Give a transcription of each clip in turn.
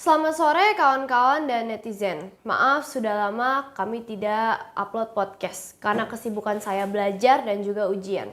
Selamat sore kawan-kawan dan netizen. Maaf sudah lama kami tidak upload podcast karena kesibukan saya belajar dan juga ujian.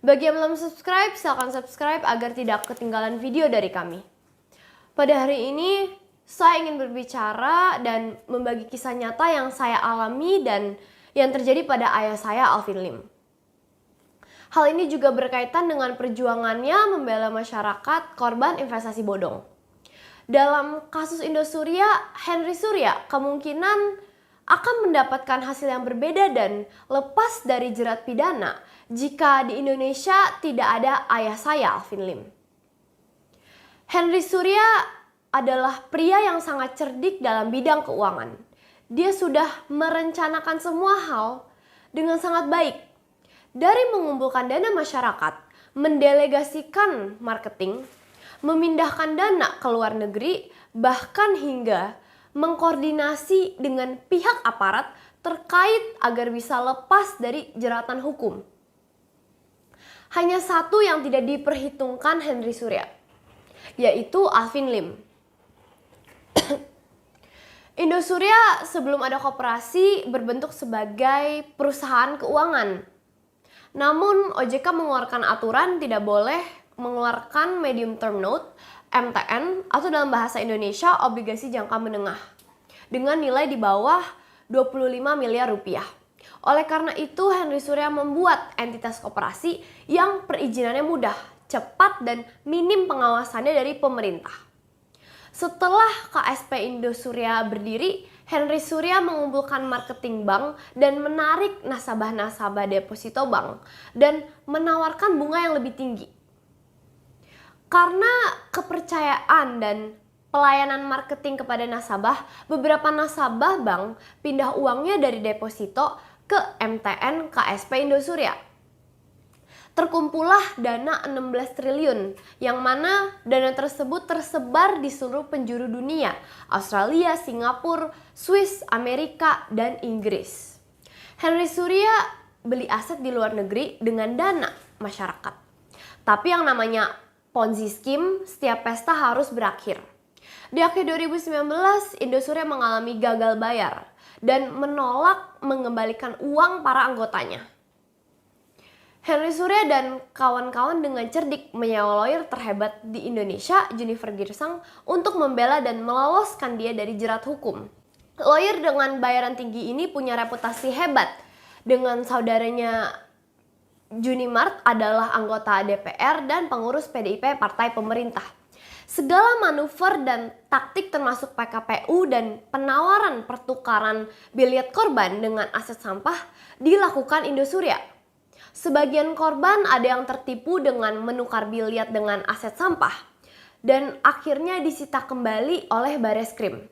Bagi yang belum subscribe, silakan subscribe agar tidak ketinggalan video dari kami. Pada hari ini, saya ingin berbicara dan membagi kisah nyata yang saya alami dan yang terjadi pada ayah saya, Alvin Lim. Hal ini juga berkaitan dengan perjuangannya membela masyarakat korban investasi bodong. Dalam kasus Indosuria, Henry Surya kemungkinan akan mendapatkan hasil yang berbeda dan lepas dari jerat pidana jika di Indonesia tidak ada ayah saya, Alvin Lim. Henry Surya adalah pria yang sangat cerdik dalam bidang keuangan. Dia sudah merencanakan semua hal dengan sangat baik. Dari mengumpulkan dana masyarakat, mendelegasikan marketing, memindahkan dana ke luar negeri, bahkan hingga mengkoordinasi dengan pihak aparat terkait agar bisa lepas dari jeratan hukum. Hanya satu yang tidak diperhitungkan Henry Surya, yaitu Alvin Lim. Indosuria sebelum ada koperasi berbentuk sebagai perusahaan keuangan. Namun OJK mengeluarkan aturan tidak boleh mengeluarkan medium term note (MTN) atau dalam bahasa Indonesia obligasi jangka menengah dengan nilai di bawah 25 miliar rupiah. Oleh karena itu Henry Surya membuat entitas koperasi yang perizinannya mudah, cepat dan minim pengawasannya dari pemerintah. Setelah KSP Indosuria berdiri, Henry Surya mengumpulkan marketing bank dan menarik nasabah-nasabah deposito bank dan menawarkan bunga yang lebih tinggi. Karena kepercayaan dan pelayanan marketing kepada nasabah, beberapa nasabah bank pindah uangnya dari deposito ke MTN KSP Indosuria. Terkumpullah dana 16 triliun, yang mana dana tersebut tersebar di seluruh penjuru dunia, Australia, Singapura, Swiss, Amerika, dan Inggris. Henry Surya beli aset di luar negeri dengan dana masyarakat. Tapi yang namanya Ponzi scheme, setiap pesta harus berakhir. Di akhir 2019, Indosuria mengalami gagal bayar dan menolak mengembalikan uang para anggotanya. Henry Surya dan kawan-kawan dengan cerdik menyewa lawyer terhebat di Indonesia, Junifer Girsang, untuk membela dan meloloskan dia dari jerat hukum. Lawyer dengan bayaran tinggi ini punya reputasi hebat. Dengan saudaranya Junimart adalah anggota DPR dan pengurus PDIP partai pemerintah. Segala manuver dan taktik termasuk PKPU dan penawaran pertukaran biliet korban dengan aset sampah dilakukan Indosuria. Sebagian korban ada yang tertipu dengan menukar biliet dengan aset sampah dan akhirnya disita kembali oleh Bareskrim.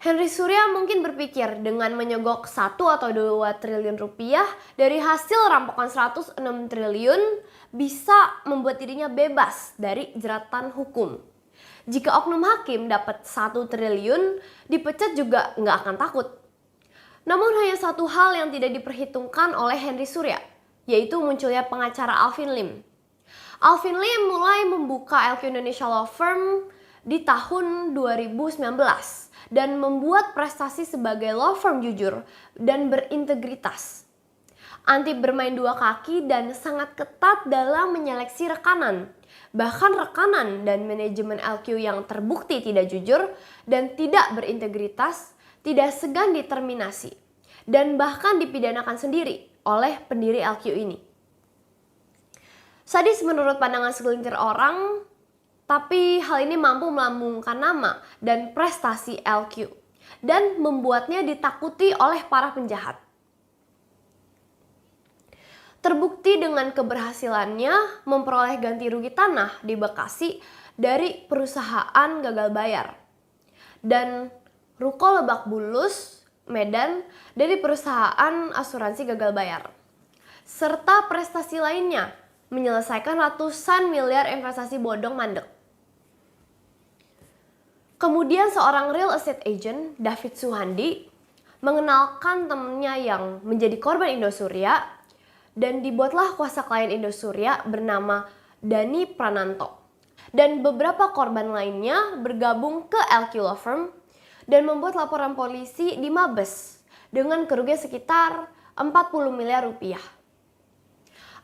Henry Surya mungkin berpikir dengan menyogok 1 atau 2 triliun rupiah dari hasil rampokan 106 triliun bisa membuat dirinya bebas dari jeratan hukum. Jika oknum hakim dapat 1 triliun, dipecat juga nggak akan takut. Namun hanya satu hal yang tidak diperhitungkan oleh Henry Surya, yaitu munculnya pengacara Alvin Lim. Alvin Lim mulai membuka LQ Indonesia Law Firm di tahun 2019. Dan membuat prestasi sebagai law firm jujur dan berintegritas. Anti bermain dua kaki dan sangat ketat dalam menyeleksi rekanan. Bahkan rekanan dan manajemen LQ yang terbukti tidak jujur dan tidak berintegritas tidak segan diterminasi. Dan bahkan dipidanakan sendiri oleh pendiri LQ ini. Sadis menurut pandangan segelintir orang, tapi hal ini mampu melambungkan nama dan prestasi LQ dan membuatnya ditakuti oleh para penjahat. Terbukti dengan keberhasilannya memperoleh ganti rugi tanah di Bekasi dari perusahaan gagal bayar dan ruko Lebak Bulus, Medan dari perusahaan asuransi gagal bayar. Serta prestasi lainnya menyelesaikan ratusan miliar investasi bodong mandek. Kemudian seorang real estate agent, David Suhandi, mengenalkan temannya yang menjadi korban Indosuria dan dibuatlah kuasa klien Indosuria bernama Dani Prananto. Dan beberapa korban lainnya bergabung ke LQ Law Firm dan membuat laporan polisi di Mabes dengan kerugian sekitar 40 miliar rupiah.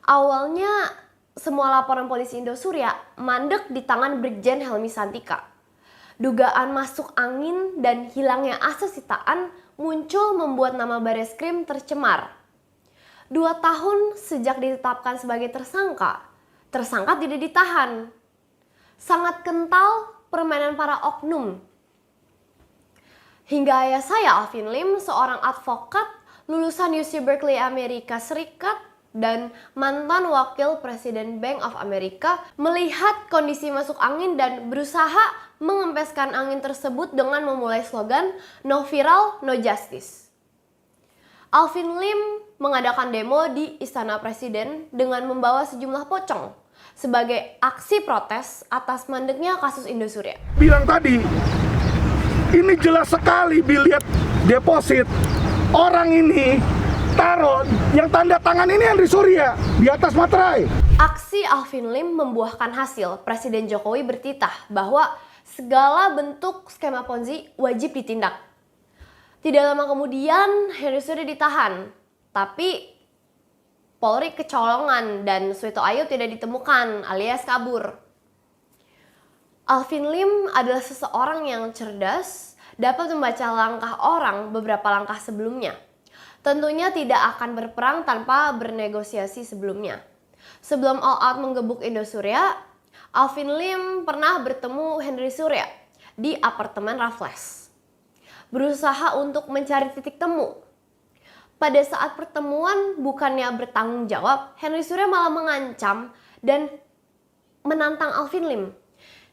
Awalnya semua laporan polisi Indosuria mandek di tangan Brigjen Helmy Santika. Dugaan masuk angin dan hilangnya aset sitaan muncul membuat nama Bareskrim tercemar. 2 tahun sejak ditetapkan sebagai tersangka tidak ditahan. Sangat kental permainan para oknum. Hingga ayah saya, Alvin Lim, seorang advokat lulusan UC Berkeley Amerika Serikat dan mantan wakil Presiden Bank of America, melihat kondisi masuk angin dan berusaha mengempeskan angin tersebut dengan memulai slogan "No Viral, No Justice". Alvin Lim mengadakan demo di Istana Presiden dengan membawa sejumlah pocong sebagai aksi protes atas mandeknya kasus Indosuria. Bilang tadi, ini jelas sekali biliet deposit. Orang ini taruh yang tanda tangan ini Henry Surya di atas materai. Aksi Alvin Lim membuahkan hasil. Presiden Jokowi bertitah bahwa segala bentuk skema Ponzi wajib ditindak. Tidak lama kemudian Henry Surya ditahan, tapi Polri kecolongan dan Suito Ayu tidak ditemukan alias kabur. Alvin Lim adalah seseorang yang cerdas, dapat membaca langkah orang beberapa langkah sebelumnya. Tentunya tidak akan berperang tanpa bernegosiasi sebelumnya. Sebelum all out menggebuk Indosuria, Alvin Lim pernah bertemu Henry Surya di apartemen Raffles. Berusaha untuk mencari titik temu. Pada saat pertemuan bukannya bertanggung jawab, Henry Surya malah mengancam dan menantang Alvin Lim.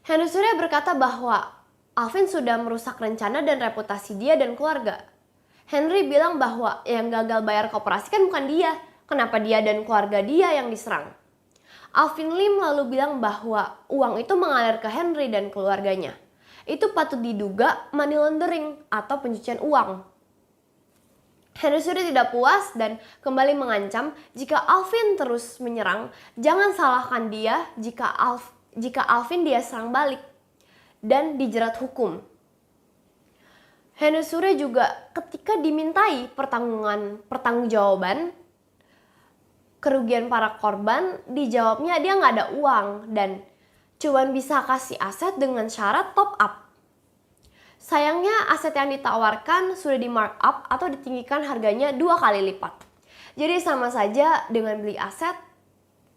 Henry Surya berkata bahwa Alvin sudah merusak rencana dan reputasi dia dan keluarga. Henry bilang bahwa yang gagal bayar koperasi kan bukan dia, kenapa dia dan keluarga dia yang diserang. Alvin Lim lalu bilang bahwa uang itu mengalir ke Henry dan keluarganya. Itu patut diduga money laundering atau pencucian uang. Henry Surya tidak puas dan kembali mengancam jika Alvin terus menyerang, jangan salahkan dia jika Alvin dia serang balik dan dijerat hukum. Henry Surya juga ketika dimintai pertanggungjawaban kerugian para korban, dijawabnya dia nggak ada uang dan cuma bisa kasih aset dengan syarat top up. Sayangnya aset yang ditawarkan sudah di markup atau ditinggikan harganya 2 kali lipat. Jadi sama saja dengan beli aset,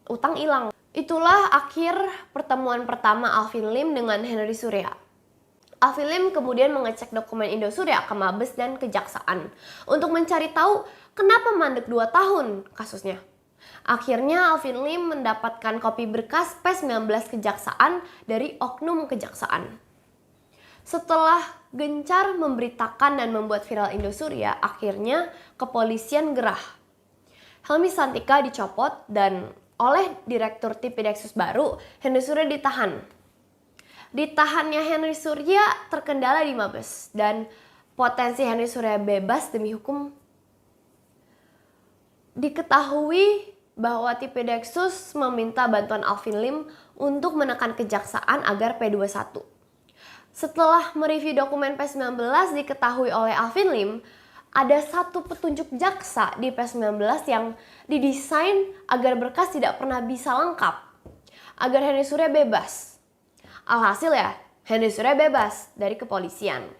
utang hilang. Itulah akhir pertemuan pertama Alvin Lim dengan Henry Surya. Alvin Lim kemudian mengecek dokumen Indosuria ke Mabes dan Kejaksaan untuk mencari tahu kenapa mandek 2 tahun kasusnya. Akhirnya Alvin Lim mendapatkan kopi berkas P19 Kejaksaan dari oknum Kejaksaan. Setelah gencar memberitakan dan membuat viral Indosuria, akhirnya kepolisian gerah. Helmy Santika dicopot dan oleh Direktur Tipideksus baru, Henry Surya ditahan. Ditahannya Henry Surya terkendala di Mabes dan potensi Henry Surya bebas demi hukum. Diketahui bahwa Tipideksus meminta bantuan Alvin Lim untuk menekan kejaksaan agar P21. Setelah mereview dokumen P19 diketahui oleh Alvin Lim, ada satu petunjuk jaksa di P19 yang didesain agar berkas tidak pernah bisa lengkap, agar Henry Surya bebas. Alhasil ya, Henry Surya bebas dari kepolisian.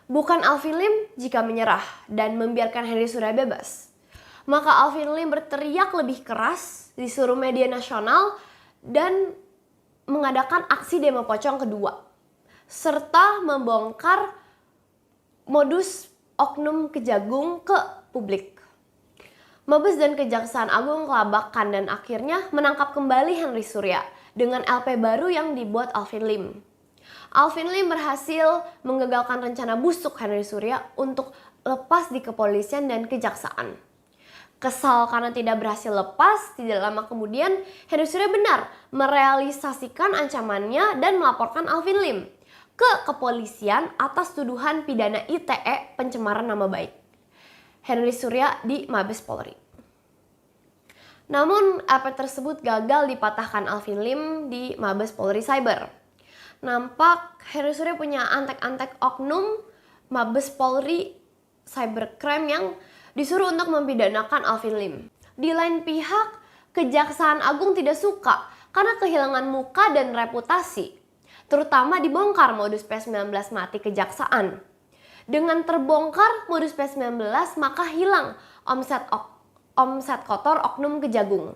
Bukan Alvin Lim jika menyerah dan membiarkan Henry Surya bebas. Maka Alvin Lim berteriak lebih keras di seluruh media nasional dan mengadakan aksi demo pocong kedua, serta membongkar modus oknum Kejagung ke publik. Mabes dan Kejaksaan Agung kelabakan dan akhirnya menangkap kembali Henry Surya dengan LP baru yang dibuat Alvin Lim. Alvin Lim berhasil menggagalkan rencana busuk Henry Surya untuk lepas di kepolisian dan kejaksaan. Kesal karena tidak berhasil lepas, tidak lama kemudian Henry Surya benar merealisasikan ancamannya dan melaporkan Alvin Lim ke kepolisian atas tuduhan pidana ITE pencemaran nama baik Henry Surya di Mabes Polri. Namun, EP tersebut gagal dipatahkan Alvin Lim di Mabes Polri Cyber. Nampak Henry Surya punya antek-antek oknum Mabes Polri Cybercrime yang disuruh untuk mempidanakan Alvin Lim. Di lain pihak, Kejaksaan Agung tidak suka karena kehilangan muka dan reputasi, terutama dibongkar modus P19 mati kejaksaan. Dengan terbongkar modus P19, maka hilang omset kotor oknum Kejagung.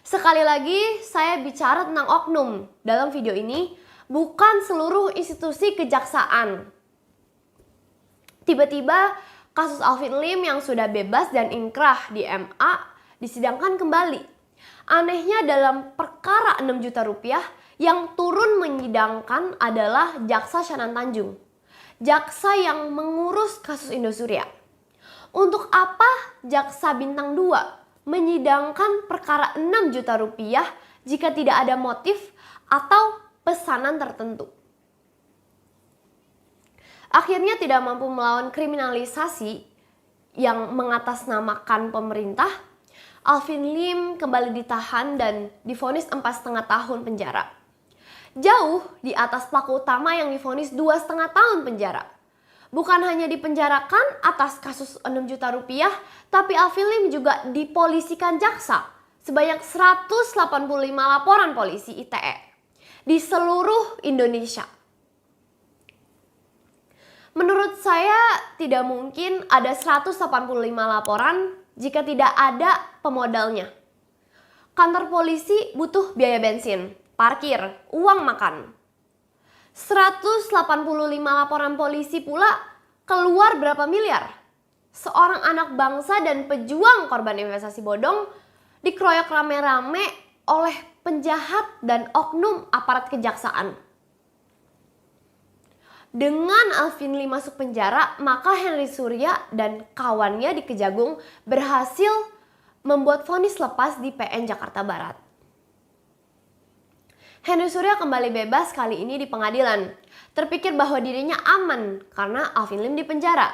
Sekali lagi, saya bicara tentang oknum dalam video ini, bukan seluruh institusi kejaksaan. Tiba-tiba, kasus Alvin Lim yang sudah bebas dan inkrah di MA disidangkan kembali. Anehnya dalam perkara 6 juta rupiah yang turun menyidangkan adalah Jaksa Shanan Tanjung. Jaksa yang mengurus kasus Indosuria. Untuk apa Jaksa Bintang 2 menyidangkan perkara 6 juta rupiah jika tidak ada motif atau pesanan tertentu? Akhirnya tidak mampu melawan kriminalisasi yang mengatasnamakan pemerintah, Alvin Lim kembali ditahan dan divonis 4,5 tahun penjara. Jauh di atas pelaku utama yang divonis 2,5 tahun penjara. Bukan hanya dipenjarakan atas kasus 6 juta rupiah, tapi Alvin Lim juga dipolisikan jaksa sebanyak 185 laporan polisi ITE di seluruh Indonesia. Menurut saya tidak mungkin ada 185 laporan jika tidak ada pemodalnya. Kantor polisi butuh biaya bensin, parkir, uang makan. 185 laporan polisi pula keluar berapa miliar? Seorang anak bangsa dan pejuang korban investasi bodong dikeroyok rame-rame oleh penjahat dan oknum aparat kejaksaan. Dengan Alvin Lim masuk penjara, maka Henry Surya dan kawannya di Kejagung berhasil membuat vonis lepas di PN Jakarta Barat. Henry Surya kembali bebas kali ini di pengadilan. Terpikir bahwa dirinya aman karena Alvin Lim dipenjara.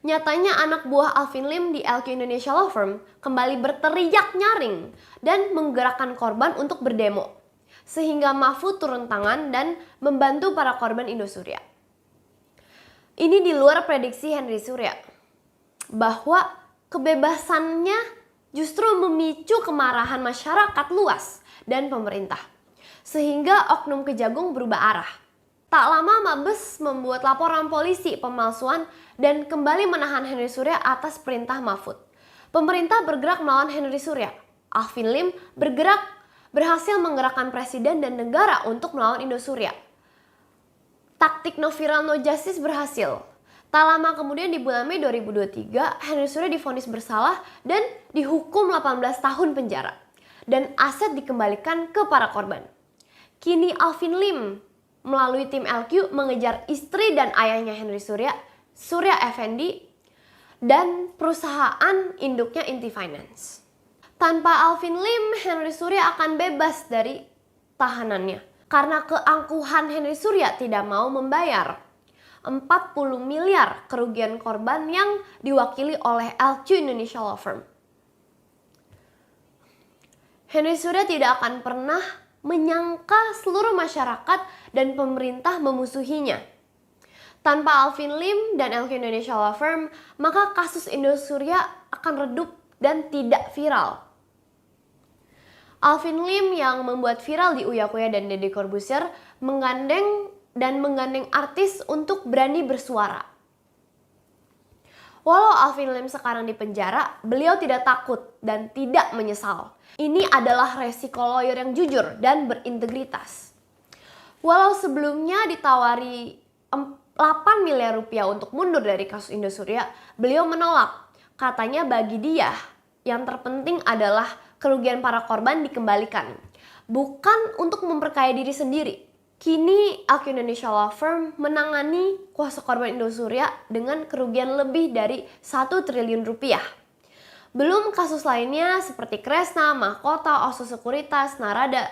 Nyatanya anak buah Alvin Lim di LQ Indonesia Law Firm kembali berteriak nyaring dan menggerakkan korban untuk berdemo. Sehingga Mahfud turun tangan dan membantu para korban Indosuria. Ini di luar prediksi Henry Surya bahwa kebebasannya justru memicu kemarahan masyarakat luas dan pemerintah. Sehingga oknum Kejagung berubah arah. Tak lama Mabes membuat laporan polisi pemalsuan dan kembali menahan Henry Surya atas perintah Mahfud. Pemerintah bergerak melawan Henry Surya. Alvin Lim berhasil menggerakkan presiden dan negara untuk melawan Indosuria. Taktik no viral no justice berhasil. Tak lama kemudian di bulan Mei 2023, Henry Surya divonis bersalah dan dihukum 18 tahun penjara. Dan aset dikembalikan ke para korban. Kini Alvin Lim melalui tim LQ mengejar istri dan ayahnya Henry Surya, Surya Effendi, dan perusahaan induknya Inti Finance. Tanpa Alvin Lim, Henry Surya akan bebas dari tahanannya. Karena keangkuhan Henry Surya tidak mau membayar 40 miliar kerugian korban yang diwakili oleh LQ Indonesia Law Firm. Henry Surya tidak akan pernah menyangka seluruh masyarakat dan pemerintah memusuhinya. Tanpa Alvin Lim dan LQ Indonesia Law Firm, maka kasus Indosuria akan redup dan tidak viral. Alvin Lim yang membuat viral di Uya Kuya dan Deddy Corbuzier menggandeng artis untuk berani bersuara. Walau Alvin Lim sekarang di penjara, beliau tidak takut dan tidak menyesal. Ini adalah resiko lawyer yang jujur dan berintegritas. Walau sebelumnya ditawari 8 miliar rupiah untuk mundur dari kasus Indosuria, beliau menolak. Katanya bagi dia, yang terpenting adalah kerugian para korban dikembalikan, bukan untuk memperkaya diri sendiri. Kini LQ Indonesia Law Firm menangani kuasa korban Indosuria dengan kerugian lebih dari 1 triliun rupiah. Belum kasus lainnya seperti Kresna, Mahkota, Oso Sekuritas, Narada,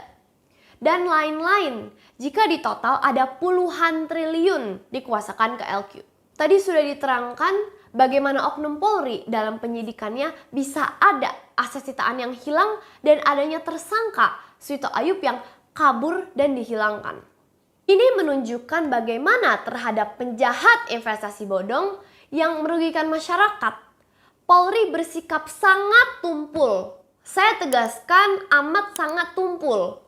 dan lain-lain. Jika ditotal ada puluhan triliun dikuasakan ke LQ. Tadi sudah diterangkan bagaimana oknum Polri dalam penyidikannya bisa ada aset sitaan yang hilang dan adanya tersangka Suito Ayub yang kabur dan dihilangkan. Ini menunjukkan bagaimana terhadap penjahat investasi bodong yang merugikan masyarakat, Polri bersikap sangat tumpul. Saya tegaskan amat sangat tumpul